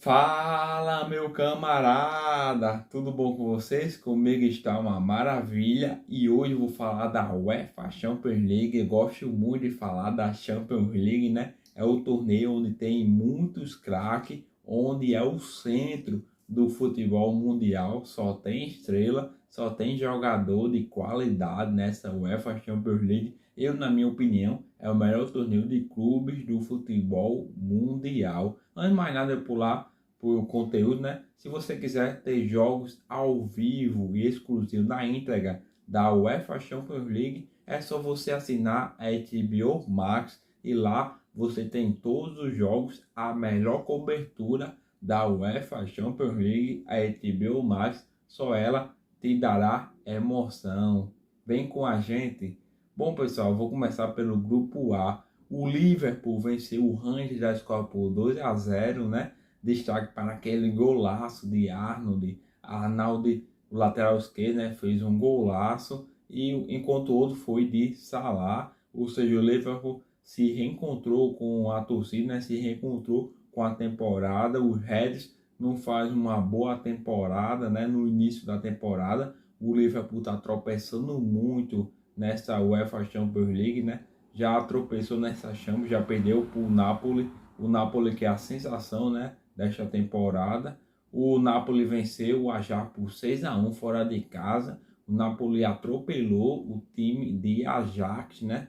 Fala, meu camarada! Tudo bom com vocês? Comigo está uma maravilha e hoje eu vou falar da UEFA Champions League. Eu gosto muito de falar da Champions League, né? É o torneio onde tem muitos craques, onde é o centro do futebol mundial. Só tem estrela, só tem jogador de qualidade nessa UEFA Champions League. Na minha opinião, é o melhor torneio de clubes do futebol mundial. Antes de mais nada, eu pular por conteúdo, né? Se você quiser ter jogos ao vivo e exclusivo na íntegra da UEFA Champions League, é só você assinar a HBO Max e lá você tem todos os jogos, a melhor cobertura da UEFA Champions League, a HBO Max, só ela te dará emoção. Vem com a gente. Bom, pessoal, vou começar pelo grupo A. O Liverpool venceu o Rangers da Escola por 2-0, né? Destaque para aquele golaço de Arnold. Arnold, o lateral esquerdo, né? Fez um golaço. E enquanto o outro foi de Salah. Ou seja, o Liverpool se reencontrou com a torcida, né? Se reencontrou com a temporada. O Reds não faz uma boa temporada, né? No início da temporada. O Liverpool está tropeçando muito nessa UEFA Champions League, né? Já tropeçou nessa Champions, já perdeu para o Napoli que é a sensação, né, desta temporada. O Napoli venceu o Ajax por 6-1 fora de casa. O Napoli atropelou o time de Ajax, né?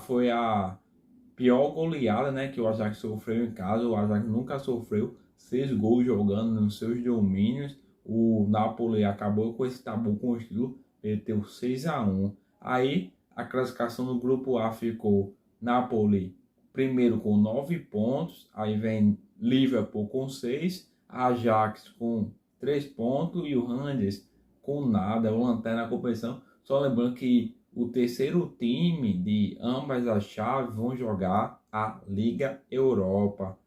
Foi a pior goleada, né, que o Ajax sofreu em casa. O Ajax nunca sofreu 6 gols jogando nos seus domínios. O Napoli acabou com esse tabu construído, meteu 6-1. Aí a classificação do grupo A ficou Napoli primeiro com 9 pontos, aí vem Liverpool com 6, Ajax com 3 pontos e o Rangers com nada, o lanterna na competição. Só lembrando que o terceiro time de ambas as chaves vão jogar a Liga Europa.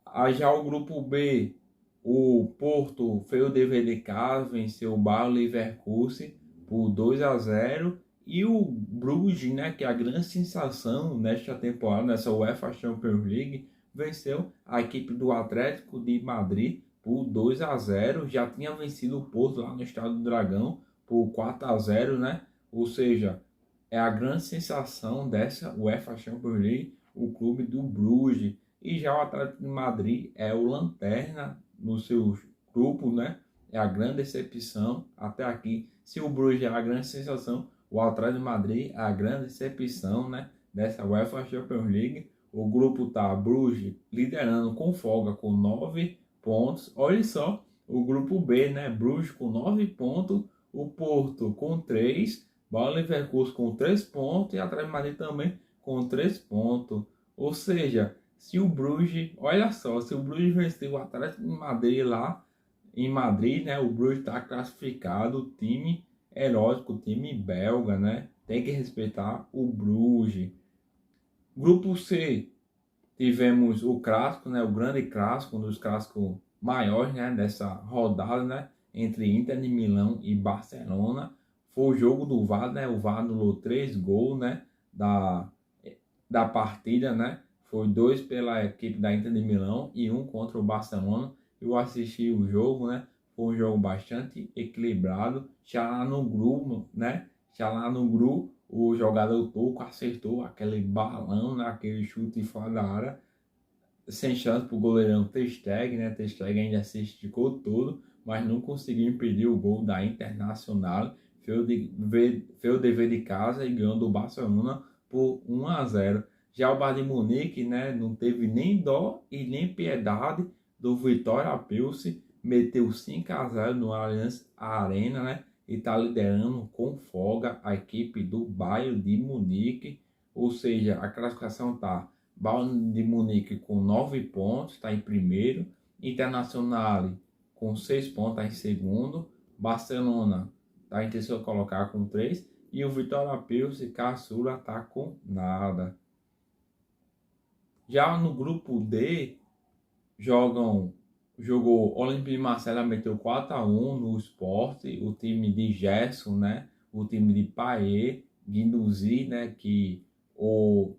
Aí já o grupo B, o Porto fez o dever de casa, venceu o Bayer Leverkusen por 2-0. E o Bruges, né, que é a grande sensação nesta temporada, nessa UEFA Champions League, venceu a equipe do Atlético de Madrid por 2-0. Já tinha vencido o Porto lá no Estádio do Dragão por 4-0, né? Ou seja, é a grande sensação dessa UEFA Champions League, o clube do Bruges. E já o Atlético de Madrid é o lanterna nos seus grupos, né? É a grande decepção até aqui. Se o Bruges é a grande sensação, o Atlético de Madrid é a grande decepção, né, dessa UEFA Champions League. O grupo tá Bruges liderando com folga com 9 pontos. Olha só, o grupo B, né? Bruges com 9 pontos, o Porto com 3, Bayer Leverkusen com 3 pontos e Atlético de Madrid também com 3 pontos. Ou seja, se o Bruges, olha só, se o Bruges vencer o Atlético de Madrid lá em Madrid, né, o Bruges está classificado, o time heróico, o time belga, né, tem que respeitar o Bruges. Grupo C, tivemos o clássico, né, o grande clássico, um dos clássicos maiores, né, dessa rodada, né, entre Inter de Milão e Barcelona. Foi o jogo do VAR, né, o VAR anulou 3 gols, né, da partida, né? Foi 2 pela equipe da Inter de Milão e 1 contra o Barcelona. Eu assisti o jogo, né? Foi um jogo bastante equilibrado. Já lá no grupo, né? Já lá no grupo, o jogador Toco acertou aquele balão, né? Aquele chute fora da área, sem chance para o goleirão Ter Stegen, né? Ter Stegen ainda se esticou todo, mas não conseguiu impedir o gol da Internacional. Fez o dever de casa e ganhou do Barcelona por 1-0. Já o Bayern de Munique, né, não teve nem dó e nem piedade do Vitória Pilsen, meteu 5-0 no Allianz Arena, né, e está liderando com folga a equipe do Bayern de Munique. Ou seja, a classificação está Bayern de Munique com 9 pontos, está em primeiro, Internacional com 6 pontos, está em segundo, Barcelona está em terceiro colocado com 3, e o Vitória Pilsen caçula está com nada. Já no grupo D, jogou Olympique de Marseille, meteu 4-1 no Sport, o time de Gerson, né? O time de Payet, Guendouzi, né? Que o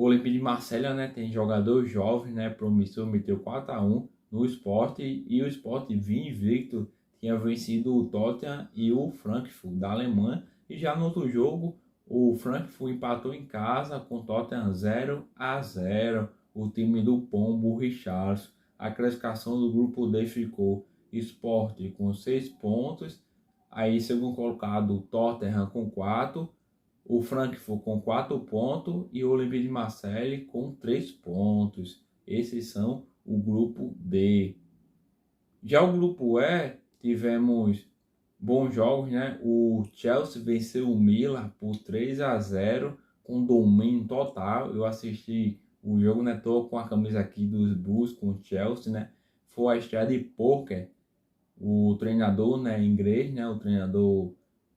O Olympique de Marselha, né, tem jogador jovem, né, promissor, meteu 4-1 no Sport, e o Sport vinha invicto, tinha vencido o Tottenham e o Frankfurt da Alemanha. E já no outro jogo, o Frankfurt empatou em casa com o Tottenham 0-0. O time do Pombo Richarlison. A classificação do grupo D ficou Sport com 6 pontos. Aí, segundo colocado, o Tottenham com 4. O Frankfurt com 4 pontos e o Olympique de Marseille com 3 pontos. Esses são o grupo D. Já o grupo E, tivemos bons jogos, né? O Chelsea venceu o Milan por 3-0 com domínio total. Eu assisti o jogo, né? Tô com a camisa aqui dos Bulls com o Chelsea, né? Foi a estreia de Poker, o treinador, né, inglês, né? O treinador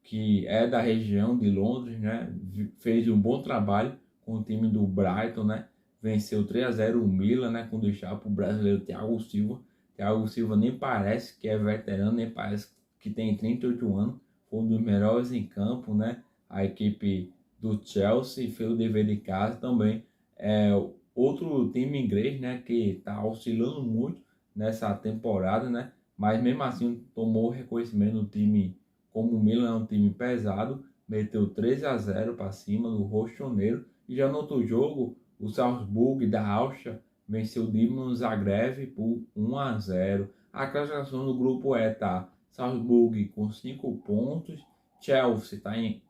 que é da região de Londres, né? Fez um bom trabalho com o time do Brighton, né? Venceu 3-0 o Milan, né? Com deixar para o brasileiro Thiago Silva. Thiago Silva nem parece que é veterano, nem parece que tem 38 anos. Foi um dos melhores em campo, né? A equipe do Chelsea fez o dever de casa também. É outro time inglês, né? Que está oscilando muito nessa temporada, né? Mas mesmo assim tomou reconhecimento do time. Como o Milan é um time pesado, meteu 3-0 para cima do Rochoneiro. E já no outro jogo, o Salzburg da Áustria venceu o Dinamo Zagreb por 1-0. A classificação do grupo E tá Salzburg com 5 pontos, Chelsea tá em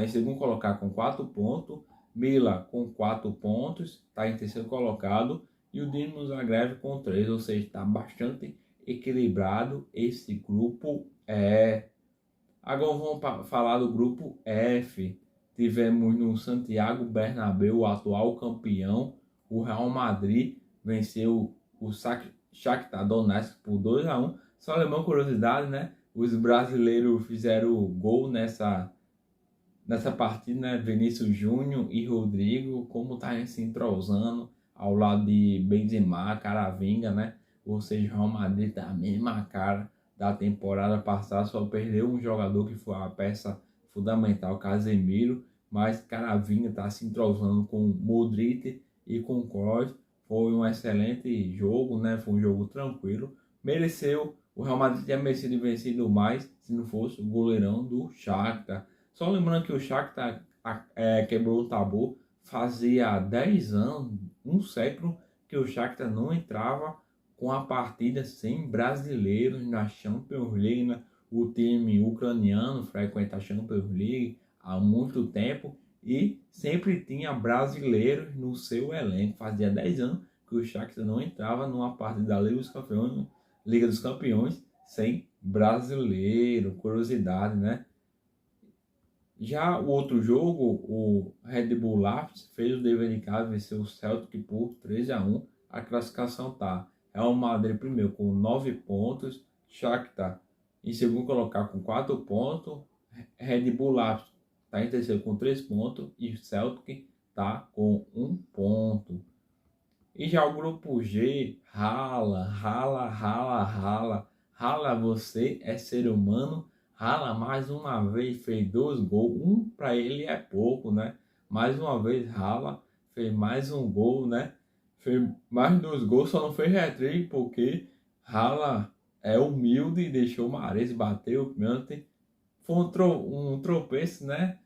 segundo colocado com 4 pontos, Milan com 4 pontos, está em terceiro colocado, e o Dinamo Zagreb com 3, ou seja, está bastante equilibrado esse grupo E. Agora vamos falar do grupo F. Tivemos no Santiago Bernabéu, o atual campeão, o Real Madrid venceu o Shakhtar Donetsk por 2-1. Só lembrando curiosidade, né? Os brasileiros fizeram gol nessa partida, né? Vinícius Júnior e Rodrigo, como tá se entrosando ao lado de Benzema, Caravinga, né? Ou seja, o Real Madrid tá a mesma cara da temporada passada, só perdeu um jogador que foi a peça fundamental, Casemiro, mas Caravinga está se entrosando com Modric e com Kroos. Foi um excelente jogo, né? Foi um jogo tranquilo. Mereceu, o Real Madrid tinha merecido vencido mais se não fosse o goleirão do Shakhtar. Só lembrando que o Shakhtar quebrou o tabu. Fazia 10 anos, um século, que o Shakhtar não entrava com a partida sem brasileiros na Champions League, né? O time ucraniano frequenta a Champions League há muito tempo e sempre tinha brasileiros no seu elenco. Fazia 10 anos que o Shakhtar não entrava numa partida da Liga dos Campeões sem brasileiro. Curiosidade, né? Já o outro jogo, o Red Bull Leipzig fez o dever de casa, venceu o Celtic por 3-1. A classificação tá Real Madrid primeiro com 9 pontos, Shakhtar em segundo colocado com 4 pontos, Red Bull Leipzig está em terceiro com 3 pontos e o Celtic está com 1 ponto. E já o grupo G, rala, você é ser humano, rala mais uma vez, fez 2 gols, um para ele é pouco, né? Mais uma vez rala, fez mais um gol, né? Fez mais 2 gols, só não fez hat-trick porque rala é humilde e deixou o Mahrez bater o pênalti. Foi um tropeço, né?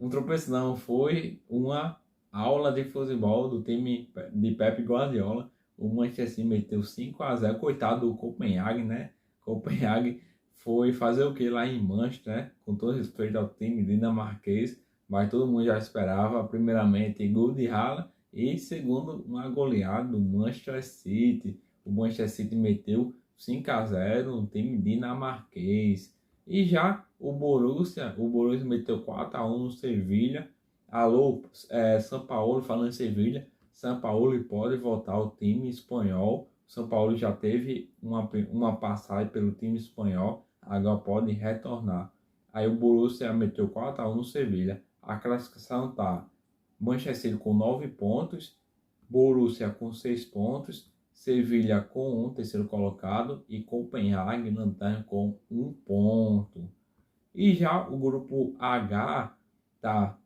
Um tropeço não, foi uma aula de futebol do time de Pep Guardiola. O Manchester City meteu 5-0, coitado do Copenhague, né? Copenhague foi fazer o que lá em Manchester, né? Com todo respeito ao time dinamarquês, mas todo mundo já esperava, primeiramente, gol de Haaland e segundo, uma goleada do Manchester City. O Manchester City meteu 5-0 no time dinamarquês. E já o Borussia meteu 4-1 no Sevilha. Alô, São Paulo, falando em Sevilha, São Paulo pode voltar ao time espanhol. São Paulo já teve uma passagem pelo time espanhol, agora pode retornar. Aí o Borussia meteu 4-1 no Sevilha. A classificação tá Manchester City com 9 pontos, Borussia com 6 pontos, Sevilha com 1, terceiro colocado, e Copenhague lanterna com 1 ponto. E já o grupo H tá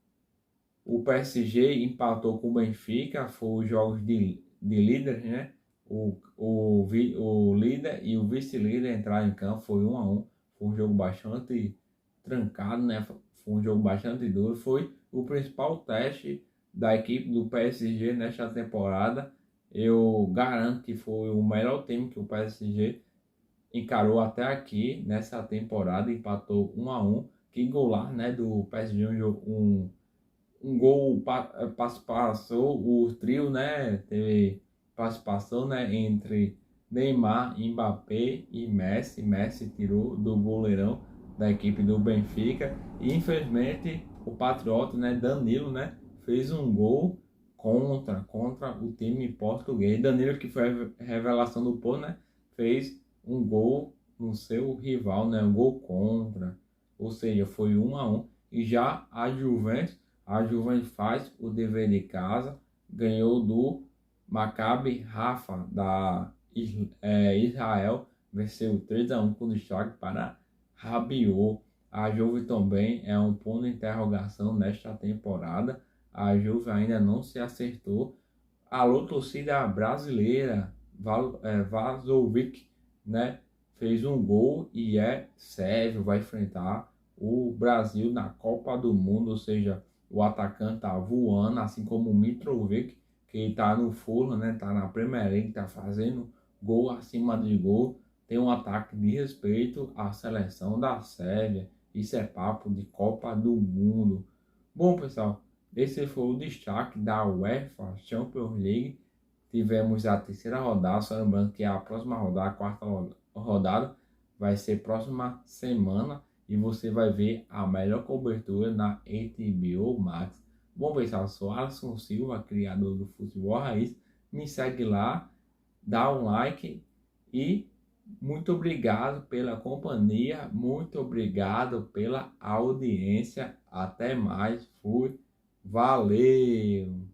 O PSG empatou com o Benfica, foi os jogos de líder, né? O líder e o vice-líder entraram em campo, foi 1-1. Foi um jogo bastante trancado, né? Foi um jogo bastante duro. Foi o principal teste da equipe do PSG nesta temporada. Eu garanto que foi o melhor time que o PSG encarou até aqui nessa temporada. Empatou 1-1. Que golar, né, do PSG, um gol passou o trio, né? Teve participação, né, entre Neymar, Mbappé e Messi. Messi tirou do goleirão da equipe do Benfica e infelizmente o patriota, né, Danilo, né, fez um gol contra o time português. Danilo, que foi a revelação do Porto, né, fez um gol no seu rival, né, um gol contra, ou seja, foi 1-1. E já a Juventus faz o dever de casa, ganhou do Maccabi Haifa da Israel, venceu 3-1 com destaque para Rabiot. A Juve também é um ponto de interrogação nesta temporada. A Juve ainda não se acertou. Alô, torcida brasileira, Vazovic, né, fez um gol e é sérvio, vai enfrentar o Brasil na Copa do Mundo, ou seja, o atacante tá voando, assim como o Mitrovic, que tá no Fulham, né, tá na Premier League, tá fazendo gol acima de gol, tem um ataque de respeito à seleção da Sérvia. Isso é papo de Copa do Mundo. Bom, pessoal, esse foi o destaque da UEFA Champions League. Tivemos a terceira rodada, só lembrando que a próxima rodada, a quarta rodada, vai ser próxima semana e você vai ver a melhor cobertura na HBO Max. Bom, pessoal, eu sou Alisson Silva, criador do Futebol Raiz. Me segue lá, dá um like e muito obrigado pela companhia, muito obrigado pela audiência. Até mais, fui, valeu!